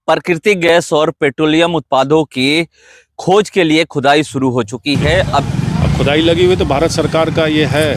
प्राकृतिक गैस और पेट्रोलियम उत्पादों की खोज के लिए खुदाई शुरू हो चुकी है। अब खुदाई लगी हुई तो भारत सरकार का ये है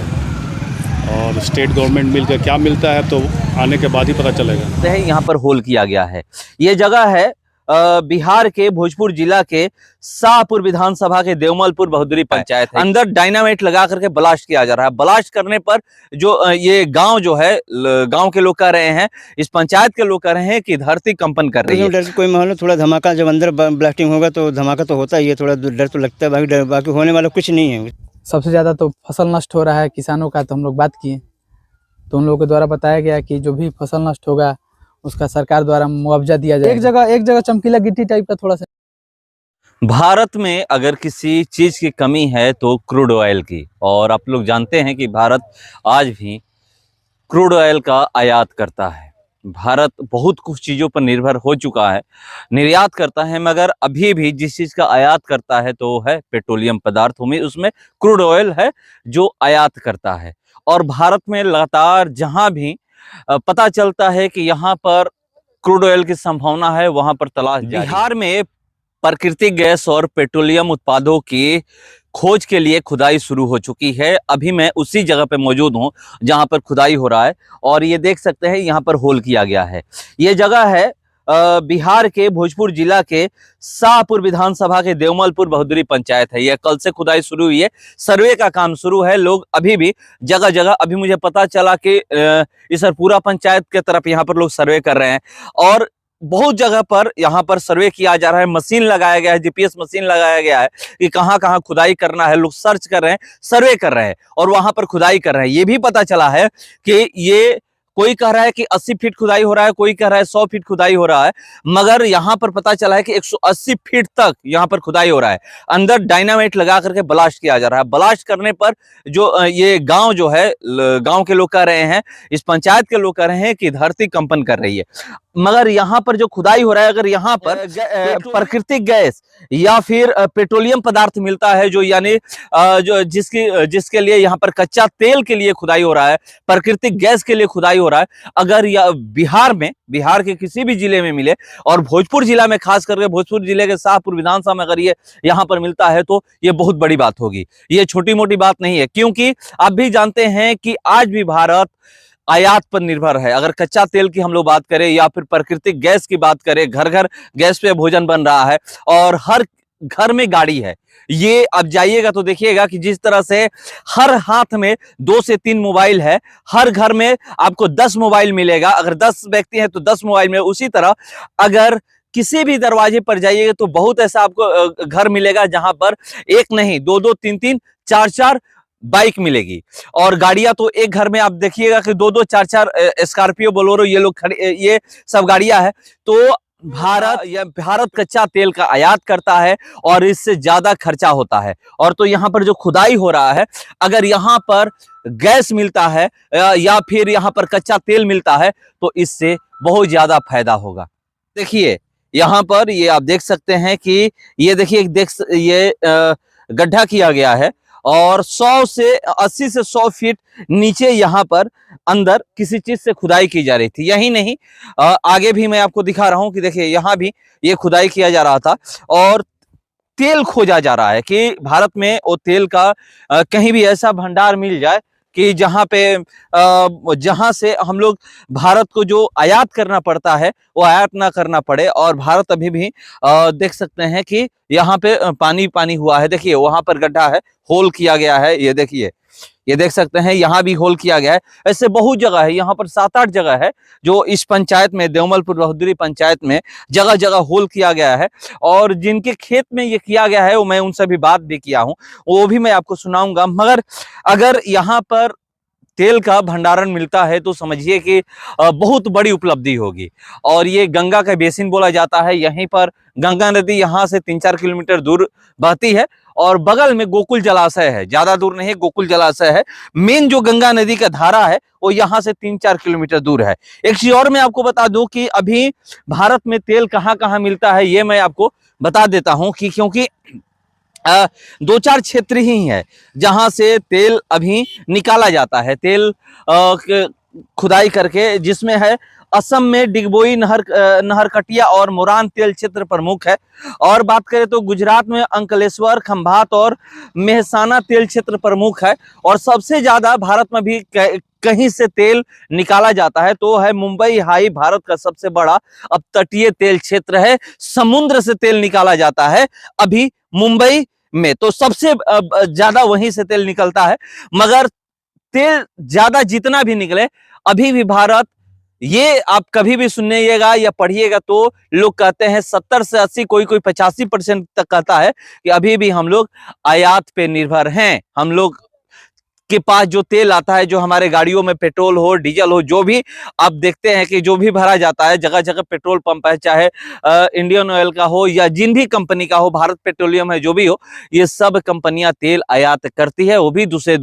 और स्टेट गवर्नमेंट मिलकर क्या मिलता है तो आने के बाद ही पता चलेगा। यहाँ पर होल किया गया है। ये जगह है बिहार के भोजपुर जिला के शाहपुर विधानसभा के देवमलपुर बहुदरी पंचायत है। अंदर डायनामाइट लगा करके ब्लास्ट किया जा रहा है। ब्लास्ट करने पर जो ये गांव जो है, गांव के लोग कह रहे हैं, इस पंचायत के लोग कह रहे हैं कि धरती कंपन कर रही है। डर कोई माहौल, थोड़ा धमाका, जब अंदर ब्लास्टिंग होगा तो धमाका तो होता ही है, थोड़ा डर तो लगता है, बाकी होने वाला कुछ नहीं है। सबसे ज़्यादा तो फसल नष्ट हो रहा है किसानों का, तो हम लोग बात किए तो उन लोगों के द्वारा बताया गया कि जो भी फसल नष्ट होगा उसका सरकार द्वारा मुआवजा दिया जाए। एक जगह चमकीला गिट्टी टाइप का थोड़ा सा। भारत में अगर किसी चीज की कमी है तो क्रूड ऑयल की, और आप लोग जानते हैं कि भारत आज भी क्रूड ऑयल का आयात करता है। भारत बहुत कुछ चीज़ों पर निर्भर हो चुका है, निर्यात करता है, मगर अभी भी जिस चीज़ का आयात करता है तो है पेट्रोलियम पदार्थों में, उसमें क्रूड ऑयल है जो आयात करता है। और भारत में लगातार जहां भी पता चलता है कि यहाँ पर क्रूड ऑयल की संभावना है, वहां पर तलाश जारी है। बिहार में प्राकृतिक गैस और पेट्रोलियम उत्पादों की खोज के लिए खुदाई शुरू हो चुकी है। अभी मैं उसी जगह पे मौजूद हूं जहां पर खुदाई हो रहा है, और ये देख सकते हैं यहाँ पर होल किया गया है। ये जगह है बिहार के भोजपुर जिला के शाहपुर विधानसभा के देवमलपुर बहुदरी पंचायत है। यह कल से खुदाई शुरू हुई है, सर्वे का काम शुरू है। लोग अभी भी जगह जगह, अभी मुझे पता चला कि इस पूरा पंचायत के तरफ यहाँ पर लोग सर्वे कर रहे हैं, और बहुत जगह पर यहाँ पर सर्वे किया जा रहा है। मशीन लगाया गया है, जीपीएस मशीन लगाया गया है कि कहाँ कहाँ खुदाई करना है। लोग सर्च कर रहे हैं, सर्वे कर रहे हैं और वहां पर खुदाई कर रहे हैं। ये भी पता चला है कि ये कोई कह रहा है कि 80 फीट खुदाई हो रहा है, कोई कह रहा है 100 फीट खुदाई हो रहा है, मगर यहाँ पर पता चला है कि 180 फीट तक यहाँ पर खुदाई हो रहा है। अंदर डायनामाइट लगा करके ब्लास्ट किया जा रहा है। ब्लास्ट करने पर जो ये गांव जो है, गांव के लोग कह रहे हैं, इस पंचायत के लोग कह रहे हैं कि धरती कंपन कर रही है। मगर यहाँ पर जो खुदाई हो रहा है, अगर यहाँ पर प्राकृतिक गैस या फिर पेट्रोलियम पदार्थ मिलता है, जो यानी जो जिसके लिए यहाँ पर कच्चा तेल के लिए खुदाई हो रहा है, प्राकृतिक गैस के लिए खुदाई हो रहा है, अगर बिहार के किसी भी जिले में मिले, और भोजपुर जिला में खास करके भोजपुर जिले के शाहपुर विधानसभा में अगर ये यहाँ पर मिलता है तो ये बहुत बड़ी बात होगी। ये छोटी मोटी बात नहीं है, क्योंकि आप भी जानते हैं कि आज भी भारत आयात पर निर्भर है। अगर कच्चा तेल की हम लोग बात करें या फिर प्राकृतिक गैस की बात करें, घर घर गैस पे भोजन बन रहा है और हर घर में गाड़ी है। ये अब जाइएगा तो देखिएगा कि जिस तरह से हर हाथ में 2 से 3 मोबाइल है, हर घर में आपको 10 मोबाइल मिलेगा। अगर 10 व्यक्ति हैं तो 10 मोबाइल में। उसी तरह अगर किसी भी दरवाजे पर जाइएगा तो बहुत ऐसा आपको घर मिलेगा जहां पर एक नहीं, 2-2, 3-3, 4-4 बाइक मिलेगी। और गाड़ियां तो एक घर में आप देखिएगा कि 2-2, 4-4 स्कॉर्पियो, बोलेरो, ये लोग खड़े, ये सब गाड़ियां हैं। तो भारत कच्चा तेल का आयात करता है और इससे ज्यादा खर्चा होता है। और तो यहाँ पर जो खुदाई हो रहा है, अगर यहाँ पर गैस मिलता है या फिर यहाँ पर कच्चा तेल मिलता है तो इससे बहुत ज्यादा फायदा होगा। देखिए यहाँ पर ये आप देख सकते हैं कि ये देखिए, ये गड्ढा किया गया है और 80 से 100 फीट नीचे यहाँ पर अंदर किसी चीज से खुदाई की जा रही थी। यही नहीं, आगे भी मैं आपको दिखा रहा हूं कि देखिए यहाँ भी ये खुदाई किया जा रहा था और तेल खोजा जा रहा है कि भारत में वो तेल का कहीं भी ऐसा भंडार मिल जाए कि जहां से हम लोग भारत को जो आयात करना पड़ता है वो आयात ना करना पड़े। और भारत अभी भी देख सकते हैं कि यहाँ पे पानी हुआ है। देखिए वहां पर गड्ढा है, होल किया गया है। ये देखिए, ये देख सकते हैं, यहाँ भी होल किया गया है। ऐसे बहुत जगह है, यहाँ पर 7-8 जगह है जो इस पंचायत में, देवमलपुर बहुदरी पंचायत में जगह जगह होल किया गया है। और जिनके खेत में ये किया गया है वो मैं उनसे भी बात भी किया हूँ, वो भी मैं आपको सुनाऊंगा। मगर अगर यहाँ पर तेल का भंडारण मिलता है तो समझिए कि बहुत बड़ी उपलब्धि होगी। और ये गंगा का बेसिन बोला जाता है। यहीं पर गंगा नदी यहाँ से 3-4 किलोमीटर दूर बहती है और बगल में गोकुल जलाशय है, ज्यादा दूर नहीं है, गोकुल जलाशय है। मेन जो गंगा नदी का धारा है वो यहाँ से 3-4 किलोमीटर दूर है। एक चीज और मैं आपको बता दूं कि अभी भारत में तेल कहाँ कहाँ मिलता है ये मैं आपको बता देता हूँ कि क्योंकि 2-4 क्षेत्र ही है जहां से तेल अभी निकाला जाता है। तेल खुदाई करके, जिसमें है असम में डिगबोई नहरकटिया और मोरान तेल क्षेत्र प्रमुख है। और बात करें तो गुजरात में अंकलेश्वर, खंभात और मेहसाना तेल क्षेत्र प्रमुख है। और सबसे ज्यादा भारत में भी कहीं से तेल निकाला जाता है तो है मुंबई हाई, भारत का सबसे बड़ा अब तटीय तेल क्षेत्र है। समुद्र से तेल निकाला जाता है अभी मुंबई में, तो सबसे ज्यादा वहीं से तेल निकलता है। मगर तेल ज्यादा जितना भी निकले, अभी भी भारत, ये आप कभी भी सुनिएगा या पढ़िएगा तो लोग कहते हैं 70 से 80, कोई 85% तक कहता है कि अभी भी हम लोग आयात पे निर्भर हैं। हम लोग के पास जो तेल आता है, जो हमारे गाड़ियों में पेट्रोल हो, डीजल हो, जो भी आप देखते हैं कि जो भी भरा जाता है, जगह जगह पेट्रोल पंप है, चाहे इंडियन ऑयल का हो या जिन भी कंपनी का हो, भारत पेट्रोलियम है, जो भी हो, ये सब कंपनियां तेल आयात करती है, वो भी दूसरे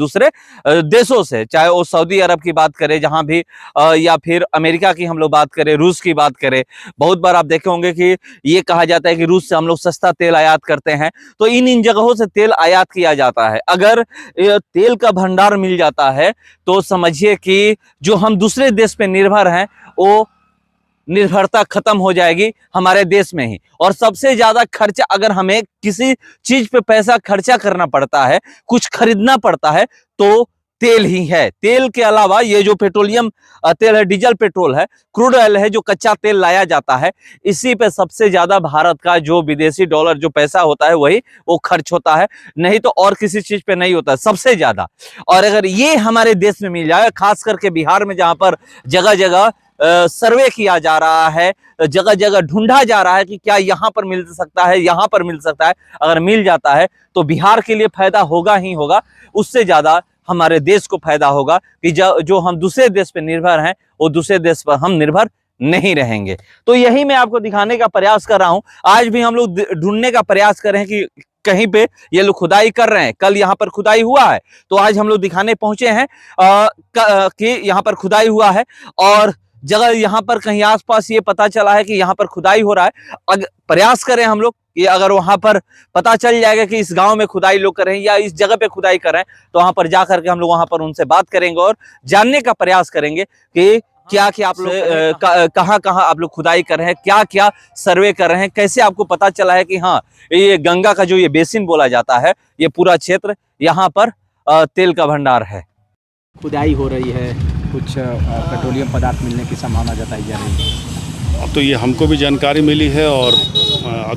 देशों से। चाहे वो सऊदी अरब की बात करें जहां भी, या फिर अमेरिका की हम लोग बात करें, रूस की बात करें। बहुत बार आप देखे होंगे कि ये कहा जाता है कि रूस से हम लोग सस्ता तेल आयात करते हैं, तो इन जगहों से तेल आयात किया जाता है। अगर तेल का भंडार मिल जाता है तो समझिए कि जो हम दूसरे देश पे निर्भर हैं, वो निर्भरता खत्म हो जाएगी हमारे देश में ही। और सबसे ज्यादा खर्चा, अगर हमें किसी चीज पे पैसा खर्चा करना पड़ता है, कुछ खरीदना पड़ता है, तो तेल ही है। तेल के अलावा ये जो पेट्रोलियम तेल है, डीजल पेट्रोल है, क्रूड ऑयल है, जो कच्चा तेल लाया जाता है, इसी पे सबसे ज्यादा भारत का जो विदेशी डॉलर जो पैसा होता है वही वो खर्च होता है, नहीं तो और किसी चीज पे नहीं होता सबसे ज्यादा। और अगर ये हमारे देश में मिल जाए, खास करके बिहार में, जहां पर जगह जगह सर्वे किया जा रहा है, जगह जगह ढूंढा जा रहा है कि क्या यहाँ पर मिल सकता है, यहाँ पर मिल सकता है, अगर मिल जाता है तो बिहार के लिए फायदा होगा ही होगा। उससे ज्यादा हमारे देश को फायदा होगा कि जो हम दूसरे देश पे निर्भर हैं, वो दूसरे देश पर हम निर्भर नहीं रहेंगे। तो यही मैं आपको दिखाने का प्रयास कर रहा हूं। आज भी हम लोग ढूंढने का प्रयास कर रहे हैं कि कहीं पे ये लोग खुदाई कर रहे हैं। कल यहाँ पर खुदाई हुआ है, तो आज हम लोग दिखाने पहुंचे हैं कि यहाँ पर खुदाई हुआ है। और जगह यहाँ पर कहीं आसपास ये पता चला है कि यहाँ पर खुदाई हो रहा है। प्रयास करें हम लोग कि अगर वहां पर पता चल जाएगा कि इस गांव में खुदाई लोग कर रहे हैं या इस जगह पे खुदाई कर रहे हैं, तो वहां पर जाकर के हम लोग वहां पर उनसे बात करेंगे और जानने का प्रयास करेंगे कि क्या क्या आप लोग कहाँ कहाँ आप लोग खुदाई कर रहे हैं, क्या क्या सर्वे कर रहे हैं, कैसे आपको पता चला है कि हाँ, ये गंगा का जो ये बेसिन बोला जाता है, ये पूरा क्षेत्र यहाँ पर तेल का भंडार है। खुदाई हो रही है, कुछ पेट्रोलियम पदार्थ मिलने की संभावना जताई जा रही है। अब तो ये हमको भी जानकारी मिली है और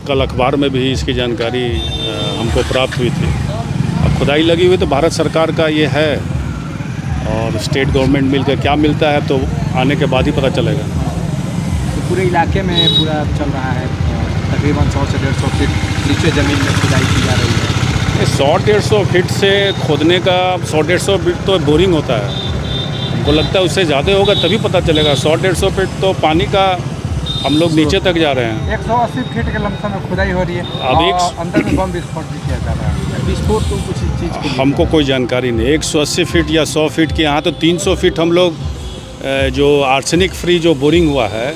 कल अखबार में भी इसकी जानकारी हमको प्राप्त हुई थी। अब खुदाई लगी हुई तो भारत सरकार का ये है, और स्टेट गवर्नमेंट मिलकर क्या मिलता है तो आने के बाद ही पता चलेगा। तो पूरे इलाके में पूरा चल रहा है, तकरीबन 100 से 150 फीट नीचे ज़मीन में खुदाई की जा रही है। 100-150 फीट से खोदने का 100-150 फीट तो बोरिंग होता है, हमको लगता है उससे ज़्यादा होगा तभी पता चलेगा। 100-150 फीट तो पानी का हम लोग नीचे तक जा रहे हैं। 180 फीट के लमसम में खुदाई हो रही है। अब अंदर में बम विस्फोट भी किया जा रहा है। विस्फोट तो कुछ चीज़ के हमको कोई जानकारी नहीं। 180 फीट या 100 फीट के यहाँ तो 300 फीट हम लोग जो आर्सेनिक फ्री जो बोरिंग हुआ है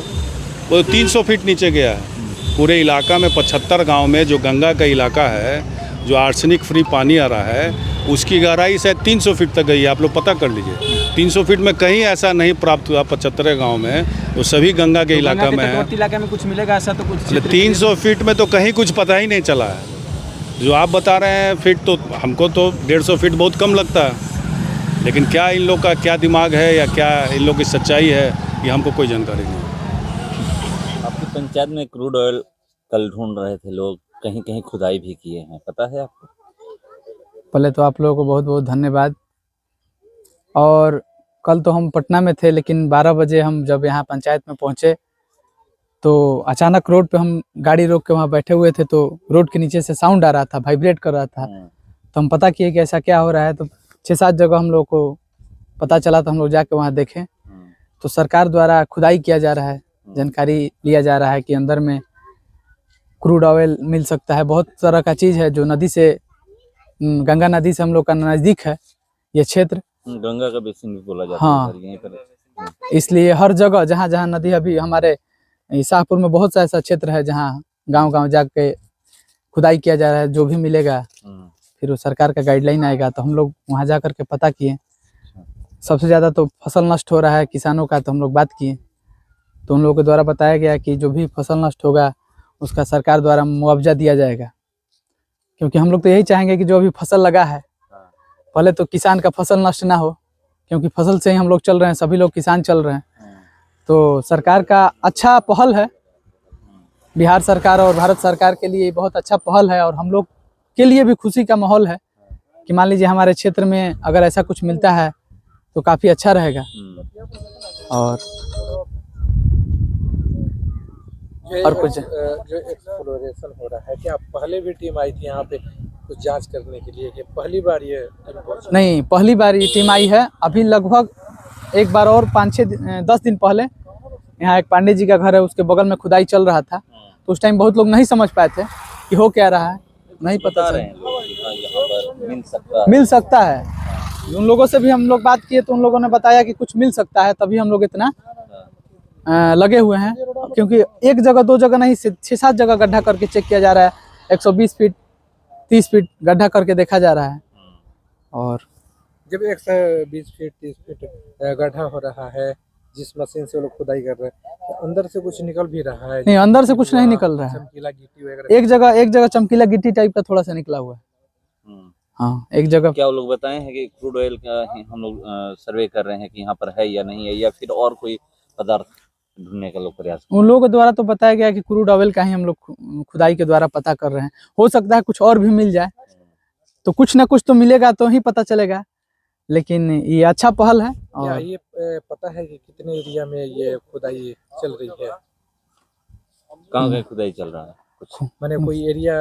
वो 300 फीट नीचे गया है। पूरे इलाका में 75 गांव में जो गंगा का इलाका है, जो आर्सेनिक फ्री पानी आ रहा है, उसकी गहराई शायद 300 फीट तक गई है। आप लोग पता कर लीजिए। 300 फीट में कहीं ऐसा नहीं प्राप्त हुआ 75 गांव में, तो सभी गंगा के इलाका में है। इलाके में कुछ मिलेगा ऐसा तो कुछ 300 फीट में तो कहीं कुछ पता ही नहीं चला है। जो आप बता रहे हैं फीट, तो हमको तो 150 फीट बहुत कम लगता है, लेकिन क्या इन लोग का क्या दिमाग है या क्या इन लोग की सच्चाई है, ये हमको कोई जानकारी नहीं। आपकी पंचायत में क्रूड ऑयल कल ढूंढ रहे थे लोग, कहीं कहीं खुदाई भी किए हैं, पता है आपको? पहले तो आप लोगों को बहुत बहुत धन्यवाद। और कल तो हम पटना में थे, लेकिन 12 बजे हम जब यहाँ पंचायत में पहुँचे तो अचानक रोड पे हम गाड़ी रोक के वहाँ बैठे हुए थे, तो रोड के नीचे से साउंड आ रहा था, वाइब्रेट कर रहा था। तो हम पता किए कि ऐसा क्या हो रहा है। तो 6-7 जगह हम लोग को पता चला, तो हम लोग जाके वहाँ देखें तो सरकार द्वारा खुदाई किया जा रहा है। जानकारी लिया जा रहा है कि अंदर में क्रूड ऑयल मिल सकता है। बहुत तरह का चीज़ है जो नदी से, गंगा नदी से हम लोग का नज़दीक है ये क्षेत्र, गंगा का बेसिन भी बोला जाता हाँ। है यहीं पर। इसलिए हर जगह जहाँ जहाँ नदी, अभी हमारे शाहपुर में बहुत सा ऐसा क्षेत्र है जहाँ गांव-गांव जाके खुदाई किया जा रहा है। जो भी मिलेगा फिर वो सरकार का गाइडलाइन आएगा, तो हम लोग वहाँ जा कर के पता किए सबसे ज़्यादा तो फसल नष्ट हो रहा है किसानों का, तो हम लोग बात किए तो उन लोगों के द्वारा बताया गया कि जो भी फसल नष्ट होगा उसका सरकार द्वारा मुआवजा दिया जाएगा। क्योंकि हम लोग तो यही चाहेंगे कि जो भी फसल लगा है पहले तो किसान का फसल नष्ट ना हो, क्योंकि फसल से ही हम लोग चल रहे हैं, सभी लोग किसान चल रहे हैं। तो सरकार का अच्छा पहल है, बिहार सरकार और भारत सरकार के लिए बहुत अच्छा पहल है, और हम लोग के लिए भी खुशी का माहौल है कि मान लीजिए हमारे क्षेत्र में अगर ऐसा कुछ मिलता है तो काफ़ी अच्छा रहेगा। और कुछ जो एक्सप्लोरेशन हो रहा है, क्या पहले भी टीम आई थी यहाँ पे कुछ जांच करने के लिए, कि पहली बार ये टीम पहुंची? नहीं, पहली बार ये टीम आई है। अभी लगभग एक बार और 5-6-10 दिन पहले यहाँ एक पांडे जी का घर है, उसके बगल में खुदाई चल रहा था, तो उस टाइम बहुत लोग नहीं समझ पाए थे कि हो क्या रहा है, नहीं पता चला। यहाँ पर मिल सकता है। उन लोगों से भी हम लोग बात किए तो उन लोगों ने बताया कि कुछ मिल सकता है, तभी हम लोग इतना लगे हुए हैं। क्योंकि एक जगह 2 जगह नहीं, 6-7 जगह गड्ढा करके चेक किया जा रहा है, 120 फीट 30 फीट गड्ढा करके देखा जा रहा है। और जब 120 फीट 30 फीट गड्ढा हो रहा है, जिस मशीन से वो लोग खुदाई कर रहे हैं, तो अंदर से कुछ निकल भी रहा है? नहीं, अंदर से कुछ नहीं निकल रहा है। चमकीला गिट्टी वगैरह एक जगह चमकीला गिट्टी टाइप का थोड़ा सा निकला हुआ है। हाँ, एक जगह। क्या वो लोग बताए हैं कि क्रूड ऑयल का हम लोग सर्वे कर रहे हैं कि यहाँ पर है या नहीं है, या फिर और कोई पदार्थ ढूंढने का लोग प्रयास? उन लोगों के द्वारा तो बताया गया कि क्रूड ऑयल का ही हम लोग खुदाई के द्वारा पता कर रहे हैं। हो सकता है कुछ और भी मिल जाए, तो कुछ ना कुछ तो मिलेगा तो ही पता चलेगा। लेकिन ये अच्छा पहल है। क्या और ये पता है कि कितने एरिया में ये खुदाई चल रही है? कहाँ कहाँ खुदाई चल रहा है? कुछ माने कोई एरिया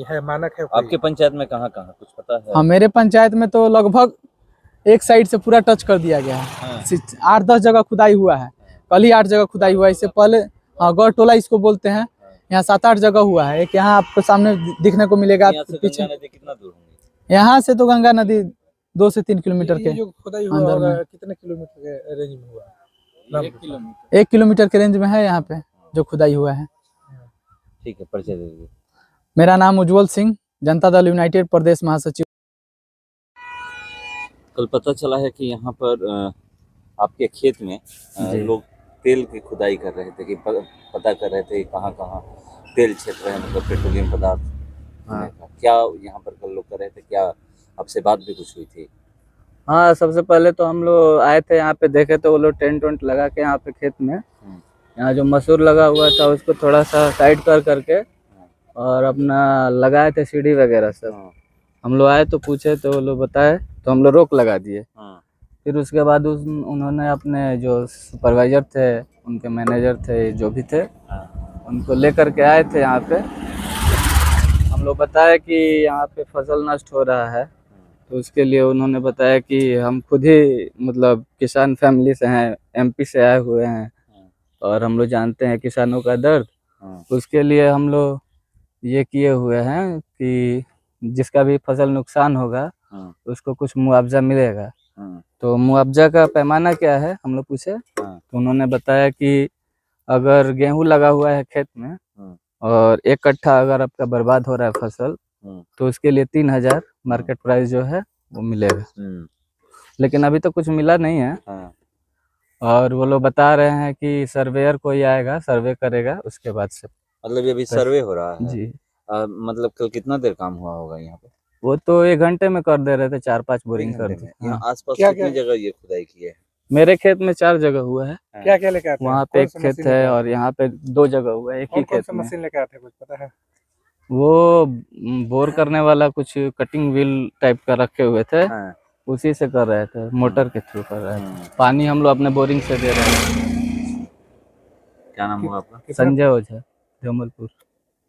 है, मानक है कोई? आपके पंचायत में कहाँ कहाँ कुछ पता है? हाँ, मेरे पंचायत में तो लगभग एक साइड से पूरा टच कर दिया गया है। 8-10 जगह खुदाई हुआ है, कल ही 8 जगह खुदाई हुआ है। इससे पहले हाँ, गौर टोला इसको बोलते हैं, यहाँ 7-8 जगह हुआ है। एक यहाँ आपको सामने दिखने को मिलेगा पीछे। गंगा नदी कितना दूर होंगी? यहाँ से तो गंगा नदी 2 से 3 किलोमीटर के ये जो खुदाई हुआ अंदर होगा, में। कितने किलोमीटर के रेंज में हुआ? 1 किलोमीटर के रेंज में है यहाँ पे जो खुदाई हुआ है। ठीक है, परिचय दे दीजिए। मेरा नाम उज्जवल सिंह, जनता दल यूनाइटेड प्रदेश महासचिव। कल पता चला है कि यहाँ पर आपके खेत में लोग तेल की खुदाई कर रहे थे, कि पता कर रहे थे कहाँ कहाँ तेल छिट रहे हैं, मतलब पेट्रोलियम पदार्थ। क्या यहाँ पर कल लोग कर रहे थे? क्या आपसे बात भी कुछ हुई थी? हाँ, सबसे पहले तो हम लोग आए थे यहाँ पे, देखे तो वो लोग टेंट वेंट लगा के यहाँ पे खेत में, यहाँ जो मसूर लगा हुआ था उसको थोड़ा सा साइड कर करके और अपना लगाए थे सीढ़ी वगैरह सब। हम लोग आए तो पूछे तो वो लोग बताए, तो हम लोग रोक लगा दिए। फिर उसके बाद उन्होंने अपने जो सुपरवाइजर थे, उनके मैनेजर थे, जो भी थे, उनको लेकर के आए थे यहाँ पे। हम लोग बताया कि यहाँ पे फसल नष्ट हो रहा है, तो उसके लिए उन्होंने बताया कि हम खुद ही मतलब किसान फैमिली से हैं, एमपी से आए हुए हैं, और हम लोग जानते हैं किसानों का दर्द। उसके लिए हम लोग ये किए हुए हैं कि जिसका भी फसल नुकसान होगा उसको कुछ मुआवजा मिलेगा। तो मुआवजा का पैमाना क्या है हम लोग पूछे, तो उन्होंने बताया कि अगर गेहूं लगा हुआ है खेत में और 1 कट्ठा अगर आपका बर्बाद हो रहा है फसल, तो उसके लिए 3000 मार्केट प्राइस जो है वो मिलेगा। लेकिन अभी तो कुछ मिला नहीं है। और वो लोग बता रहे हैं कि सर्वेयर कोई आएगा, सर्वे करेगा, उसके बाद से। मतलब ये अभी सर्वे हो रहा है? जी। मतलब कल कितना देर काम हुआ होगा यहाँ पे? वो तो 1 घंटे में कर दे रहे थे, 4-5 बोरिंग कर दी। यहाँ आसपास क्या- कितनी जगह ये खुदाई की है? मेरे खेत में 4 जगह हुआ है। क्या क्या लेके आते हैं? वहाँ पे कौन एक सा खेत मशीन है लेके आते और यहाँ पे 2 जगह हुआ है, एक हैं? ही कौन खेत सा में। मशीन लेके आते हैं, कुछ पता है? वो बोर करने वाला कुछ कटिंग व्हील टाइप का रखे हुए थे, उसी से कर रहे थे, मोटर के थ्रू कर रहे थे। पानी हम लोग अपने बोरिंग से दे रहे हैं। क्या नाम हुआ आपका? संजय ओझा, जमलपुर।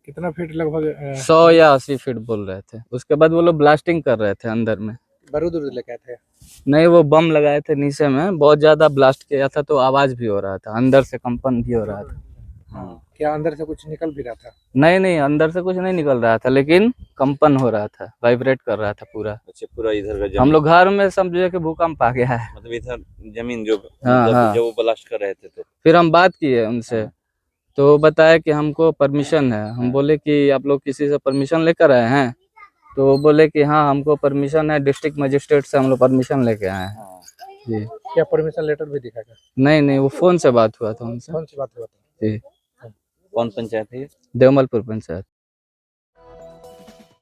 कितना फीट लगभग 100 या 80 फीट बोल रहे थे। उसके बाद वो लोग ब्लास्टिंग कर रहे थे अंदर में। बारूद लेके आए थे? नहीं, वो बम लगाए थे नीचे में, बहुत ज्यादा ब्लास्ट किया था तो आवाज भी हो रहा था, अंदर से कंपन भी हो रहा था। क्या अंदर से कुछ निकल भी रहा था? नहीं, अंदर से कुछ नहीं निकल रहा था, लेकिन कंपन हो रहा था, वाइब्रेट कर रहा था पूरा। अच्छा, पूरा इधर का हम जमीन, लोग घर में समझे कि भूकंप आ गया है। मतलब इधर जमीन जो हाँ। जब वो ब्लास्ट कर रहे थे तो फिर हम बात किए उनसे, तो बताया कि हमको परमिशन है। हम बोले कि आप लोग किसी से परमिशन लेकर आए हैं, तो वो बोले कि हाँ हमको परमिशन है, डिस्ट्रिक्ट मजिस्ट्रेट से हम लोग परमिशन लेके आए हैं। जी। क्या परमिशन लेटर भी दिखा क्या? नहीं नहीं, वो फोन से बात हुआ था उनसे। कौन सी बात हुआ था? जी। कौन पंचायत है ये? देवमलपुर पंचायत।